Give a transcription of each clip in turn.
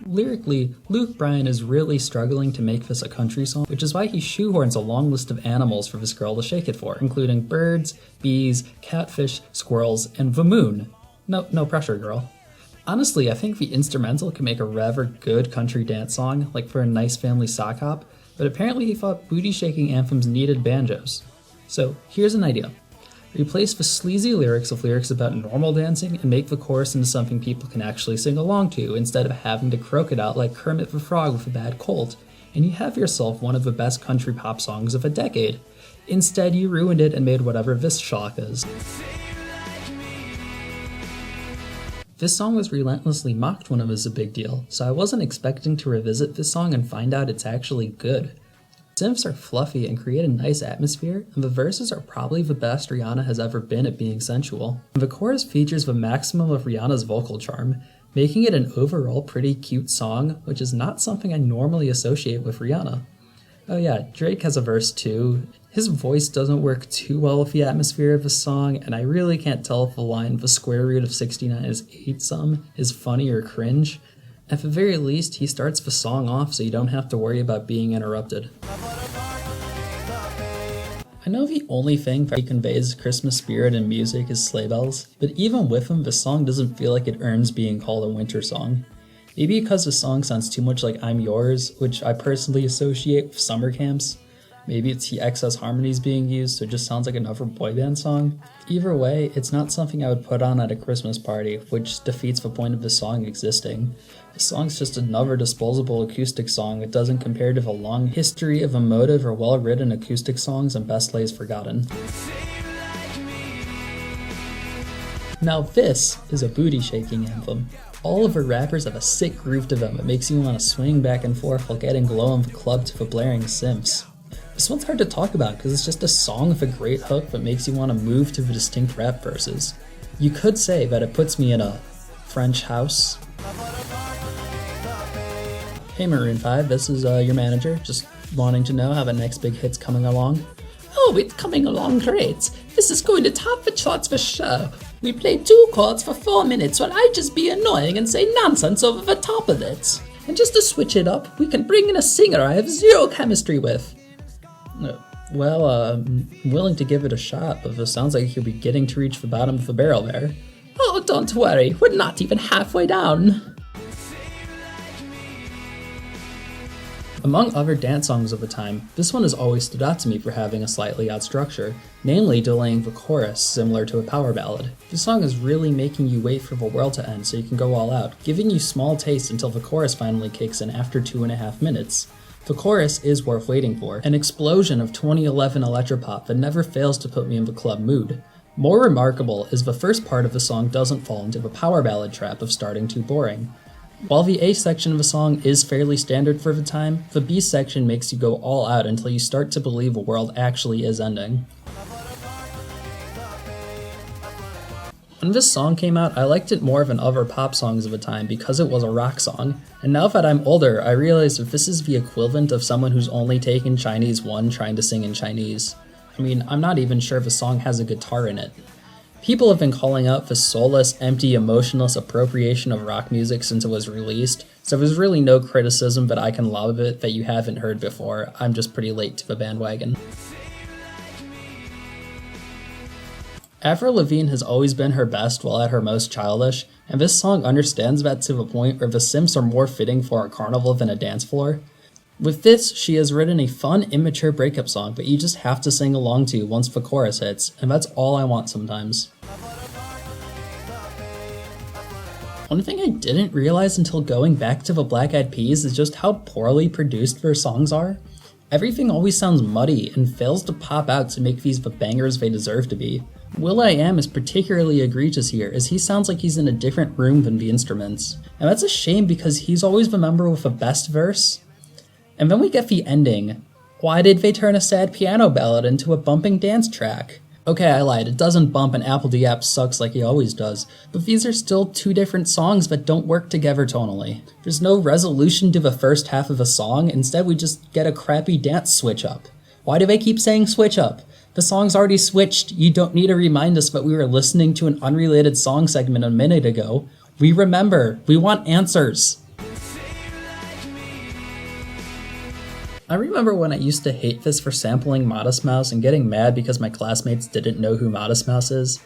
Lyrically, Luke Bryan is really struggling to make this a country song, which is why he shoehorns a long list of animals for this girl to shake it for, including birds, bees, catfish, squirrels, and the moon. No pressure, girl. Honestly, I think the instrumental can make a rather good country dance song, like for a nice family sock hop, but apparently he thought booty-shaking anthems needed banjos. So, here's an idea. Replace the sleazy lyrics with lyrics about normal dancing and make the chorus into something people can actually sing along to, instead of having to croak it out like Kermit the Frog with a bad cold, and you have yourself one of the best country pop songs of a decade. Instead, you ruined it and made whatever this schlock is. This song was relentlessly mocked when it was a big deal, so I wasn't expecting to revisit this song and find out it's actually good. Synths are fluffy and create a nice atmosphere, and the verses are probably the best Rihanna has ever been at being sensual. The chorus features the maximum of Rihanna's vocal charm, making it an overall pretty cute song, which is not something I normally associate with Rihanna. Oh yeah, Drake has a verse too. His voice doesn't work too well with the atmosphere of the song, and I really can't tell if the line "the square root of 69 is 8-some" is funny or cringe. At the very least, he starts the song off so you don't have to worry about being interrupted. I know the only thing that conveys Christmas spirit in music is sleigh bells, but even with them, the song doesn't feel like it earns being called a winter song. Maybe because the song sounds too much like I'm Yours, which I personally associate with summer camps. Maybe it's the excess harmonies being used, so it just sounds like another boy band song. Either way, it's not something I would put on at a Christmas party, which defeats the point of the song existing. The song's just another disposable acoustic song that doesn't compare to the long history of emotive or well-written acoustic songs and best lays forgotten. Now this is a booty-shaking anthem. All of her rappers have a sick groove to them that makes you want to swing back and forth while getting glow in the club to the blaring synths. This one's hard to talk about because it's just a song with a great hook that makes you want to move to the distinct rap verses. You could say that it puts me in a French house. Hey Maroon 5, this is your manager, just wanting to know how the next big hit's coming along. Oh, it's coming along great. This is going to top the charts for sure. We play 2 chords for 4 minutes while I just be annoying and say nonsense over the top of it. And just to switch it up, we can bring in a singer I have zero chemistry with. Well, I'm willing to give it a shot, but it sounds like you'll be getting to reach the bottom of the barrel there. Oh, don't worry, we're not even halfway down. Among other dance songs of the time, this one has always stood out to me for having a slightly odd structure, namely delaying the chorus similar to a power ballad. This song is really making you wait for the world to end so you can go all out, giving you small tastes until the chorus finally kicks in after 2.5 minutes. The chorus is worth waiting for, an explosion of 2011 electropop that never fails to put me in the club mood. More remarkable is the first part of the song doesn't fall into the power ballad trap of starting too boring. While the A section of the song is fairly standard for the time, the B section makes you go all out until you start to believe the world actually is ending. When this song came out, I liked it more than other pop songs of the time because it was a rock song, and now that I'm older, I realize that this is the equivalent of someone who's only taken Chinese 1 trying to sing in Chinese. I mean, I'm not even sure if the song has a guitar in it. People have been calling out the soulless, empty, emotionless appropriation of rock music since it was released, so there's really no criticism that I can lob of it that you haven't heard before. I'm just pretty late to the bandwagon. Avril Lavigne has always been her best while at her most childish, and this song understands that to the point where the simps are more fitting for a carnival than a dance floor. With this, she has written a fun, immature breakup song that you just have to sing along to once the chorus hits, and that's all I want sometimes. One thing I didn't realize until going back to the Black Eyed Peas is just how poorly produced their songs are. Everything always sounds muddy and fails to pop out to make these the bangers they deserve to be. will.i.am is particularly egregious here, as he sounds like he's in a different room than the instruments. And that's a shame because he's always the member with the best verse. And then we get the ending. Why did they turn a sad piano ballad into a bumping dance track? Okay, I lied, it doesn't bump and Apple D-App sucks like he always does, but these are still 2 different songs that don't work together tonally. There's no resolution to the first half of a song, instead we just get a crappy dance switch up. Why do they keep saying switch up? The song's already switched, you don't need to remind us that we were listening to an unrelated song segment a minute ago. We remember, we want answers. I remember when I used to hate this for sampling Modest Mouse and getting mad because my classmates didn't know who Modest Mouse is.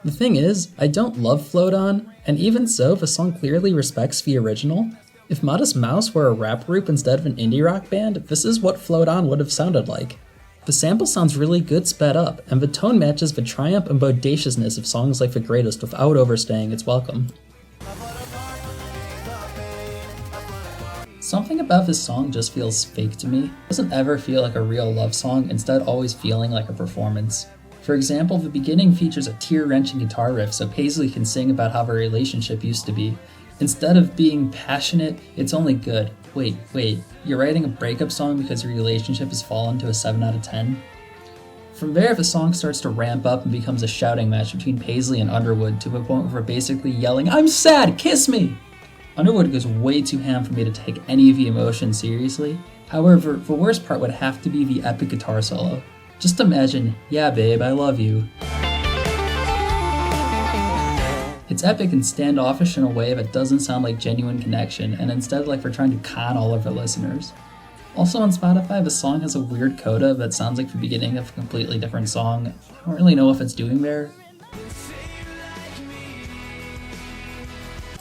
The thing is, I don't love Float On, and even so, the song clearly respects the original. If Modest Mouse were a rap group instead of an indie rock band, this is what Float On would have sounded like. The sample sounds really good sped up, and the tone matches the triumph and bodaciousness of songs like The Greatest without overstaying its welcome. Something about this song just feels fake to me. It doesn't ever feel like a real love song, instead always feeling like a performance. For example, the beginning features a tear-wrenching guitar riff so Paisley can sing about how their relationship used to be. Instead of being passionate, it's only good. Wait, you're writing a breakup song because your relationship has fallen to a 7 out of 10? From there, the song starts to ramp up and becomes a shouting match between Paisley and Underwood to a point where they're basically yelling, "I'm sad, kiss me!" Underwood goes way too ham for me to take any of the emotion seriously. However, the worst part would have to be the epic guitar solo. Just imagine, "Yeah babe, I love you." It's epic and standoffish in a way that doesn't sound like genuine connection, and instead like they're trying to con all of their listeners. Also on Spotify, the song has a weird coda that sounds like the beginning of a completely different song. I don't really know what it's doing there.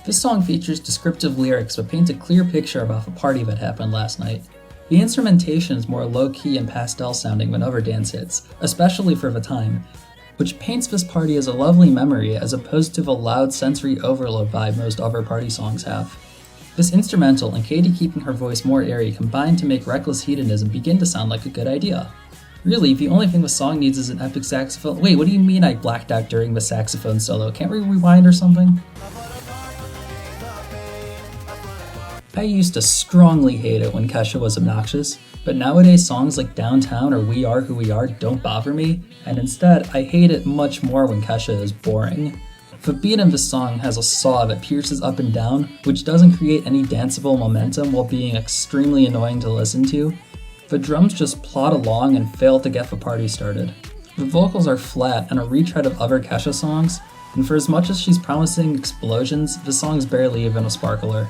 This song features descriptive lyrics that paint a clear picture about the party that happened last night. The instrumentation is more low-key and pastel sounding than other dance hits, especially for the time, which paints this party as a lovely memory as opposed to the loud sensory overload vibe most other party songs have. This instrumental and Katie keeping her voice more airy combine to make reckless hedonism begin to sound like a good idea. Really, the only thing the song needs is an epic saxophone. Wait, what do you mean I blacked out during the saxophone solo? Can't we rewind or something? I used to strongly hate it when Kesha was obnoxious, but nowadays songs like Downtown or We Are Who We Are don't bother me, and instead I hate it much more when Kesha is boring. The beat in this song has a saw that pierces up and down, which doesn't create any danceable momentum while being extremely annoying to listen to. The drums just plod along and fail to get the party started. The vocals are flat and a retread of other Kesha songs, and for as much as she's promising explosions, the song's barely even a sparkler.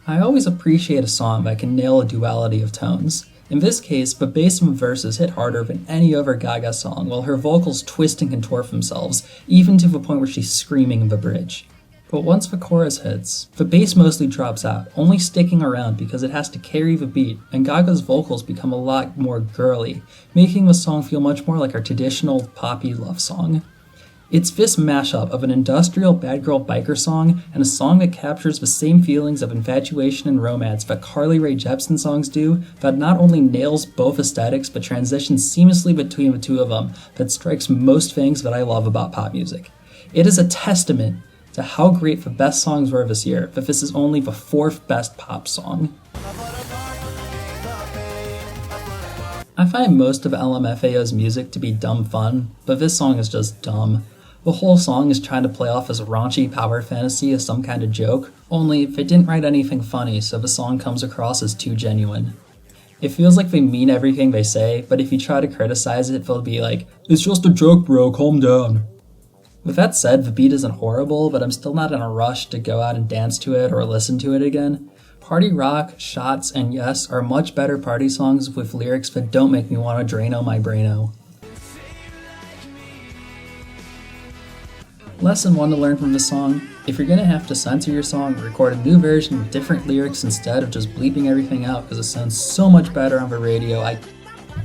I always appreciate a song that can nail a duality of tones. In this case, the bass and verses hit harder than any other Gaga song, while her vocals twist and contort themselves, even to the point where she's screaming in the bridge. But once the chorus hits, the bass mostly drops out, only sticking around because it has to carry the beat, and Gaga's vocals become a lot more girly, making the song feel much more like our traditional poppy love song. It's this mashup of an industrial bad girl biker song and a song that captures the same feelings of infatuation and romance that Carly Rae Jepsen songs do, that not only nails both aesthetics but transitions seamlessly between the two of them, that strikes most things that I love about pop music. It is a testament to how great the best songs were this year that this is only the 4th best pop song. I find most of LMFAO's music to be dumb fun, but this song is just dumb. The whole song is trying to play off as a raunchy power fantasy as some kind of joke, only they didn't write anything funny, so the song comes across as too genuine. It feels like they mean everything they say, but if you try to criticize it, they'll be like, "It's just a joke, bro, calm down." With that said, the beat isn't horrible, but I'm still not in a rush to go out and dance to it or listen to it again. Party Rock, Shots, and Yes are much better party songs with lyrics that don't make me want to Drano my braino. Lesson 1 to learn from this song: if you're gonna have to censor your song, record a new version with different lyrics instead of just bleeping everything out because it sounds so much better on the radio.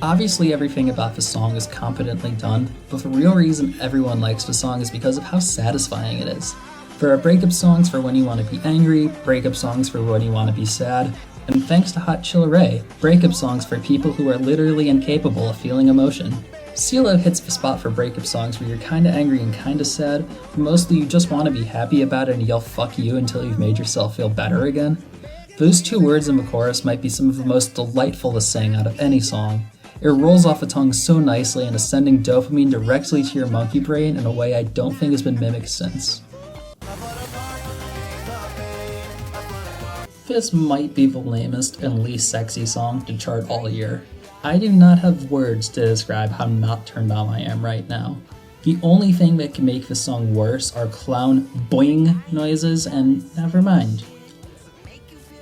Obviously everything about this song is competently done, but the real reason everyone likes the song is because of how satisfying it is. There are breakup songs for when you want to be angry, breakup songs for when you want to be sad, and thanks to Hot Chilla Ray, breakup songs for people who are literally incapable of feeling emotion. CeeLo hits the spot for breakup songs where you're kinda angry and kinda sad, but mostly you just want to be happy about it and yell "fuck you" until you've made yourself feel better again. Those 2 words in the chorus might be some of the most delightful to sing out of any song. It rolls off the tongue so nicely and is sending dopamine directly to your monkey brain in a way I don't think has been mimicked since. This might be the lamest and least sexy song to chart all year. I do not have words to describe how not turned on I am right now. The only thing that can make this song worse are clown boing noises, and never mind.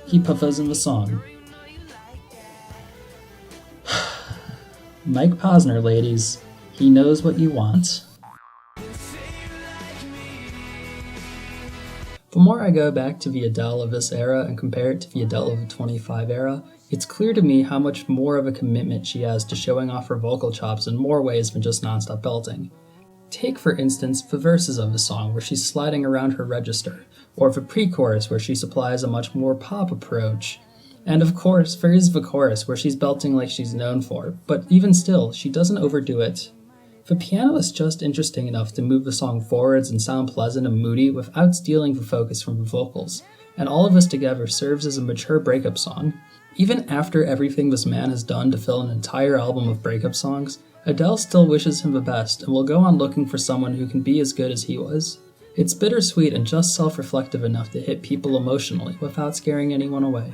he puffers in the song. Mike Posner, ladies. He knows what you want. The more I go back to the Adele of this era and compare it to the Adele of the 25 era, it's clear to me how much more of a commitment she has to showing off her vocal chops in more ways than just nonstop belting. Take, for instance, the verses of the song where she's sliding around her register, or the pre-chorus where she supplies a much more pop approach. And of course, there is the chorus where she's belting like she's known for, but even still, she doesn't overdo it. The piano is just interesting enough to move the song forwards and sound pleasant and moody without stealing the focus from the vocals, and all of this together serves as a mature breakup song. Even after everything this man has done to fill an entire album of breakup songs, Adele still wishes him the best and will go on looking for someone who can be as good as he was. It's bittersweet and just self-reflective enough to hit people emotionally without scaring anyone away.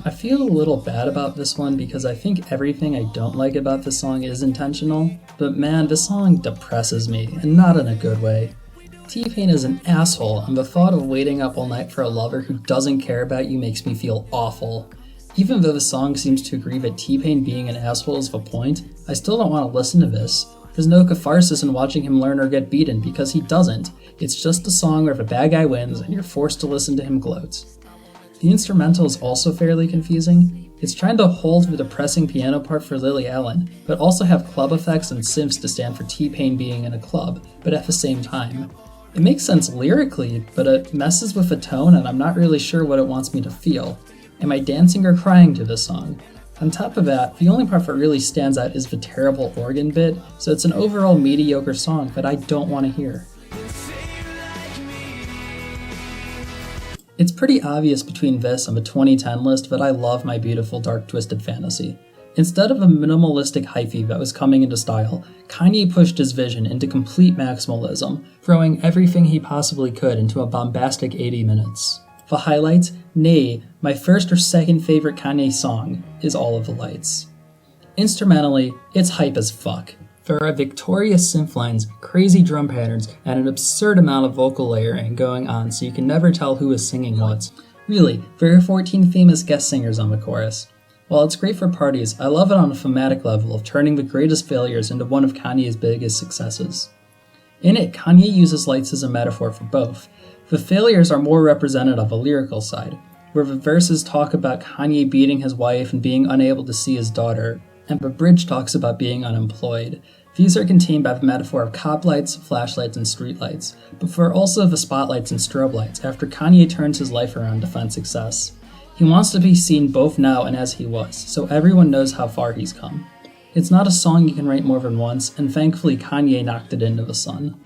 I feel a little bad about this one because I think everything I don't like about this song is intentional, but man, this song depresses me, and not in a good way. T-Payne is an asshole, and the thought of waiting up all night for a lover who doesn't care about you makes me feel awful. Even though the song seems to agree that T-Payne being an asshole is the point, I still don't want to listen to this. There's no catharsis in watching him learn or get beaten because he doesn't. It's just a song where the bad guy wins and you're forced to listen to him gloat. The instrumental is also fairly confusing. It's trying to hold the depressing piano part for Lily Allen, but also have club effects and synths to stand for T-Payne being in a club, but at the same time. It makes sense lyrically, but it messes with the tone and I'm not really sure what it wants me to feel. Am I dancing or crying to this song? On top of that, the only part that really stands out is the terrible organ bit, so it's an overall mediocre song that I don't want to hear. It's pretty obvious between this and the 2010 list that I love My Beautiful Dark Twisted Fantasy. Instead of a minimalistic hyphy that was coming into style, Kanye pushed his vision into complete maximalism, throwing everything he possibly could into a bombastic 80 minutes. The highlights, nay, my first or second favorite Kanye song, is All of the Lights. Instrumentally, it's hype as fuck. There are victorious synth lines, crazy drum patterns, and an absurd amount of vocal layering going on so you can never tell who is singing what. Really, there are 14 famous guest singers on the chorus. While it's great for parties, I love it on a thematic level of turning the greatest failures into one of Kanye's biggest successes. In it, Kanye uses lights as a metaphor for both. The failures are more representative of a lyrical side, where the verses talk about Kanye beating his wife and being unable to see his daughter, and the bridge talks about being unemployed. These are contained by the metaphor of cop lights, flashlights, and streetlights, but there are also the spotlights and strobe lights after Kanye turns his life around to find success. He wants to be seen both now and as he was, so everyone knows how far he's come. It's not a song you can write more than once, and thankfully Kanye knocked it into the sun.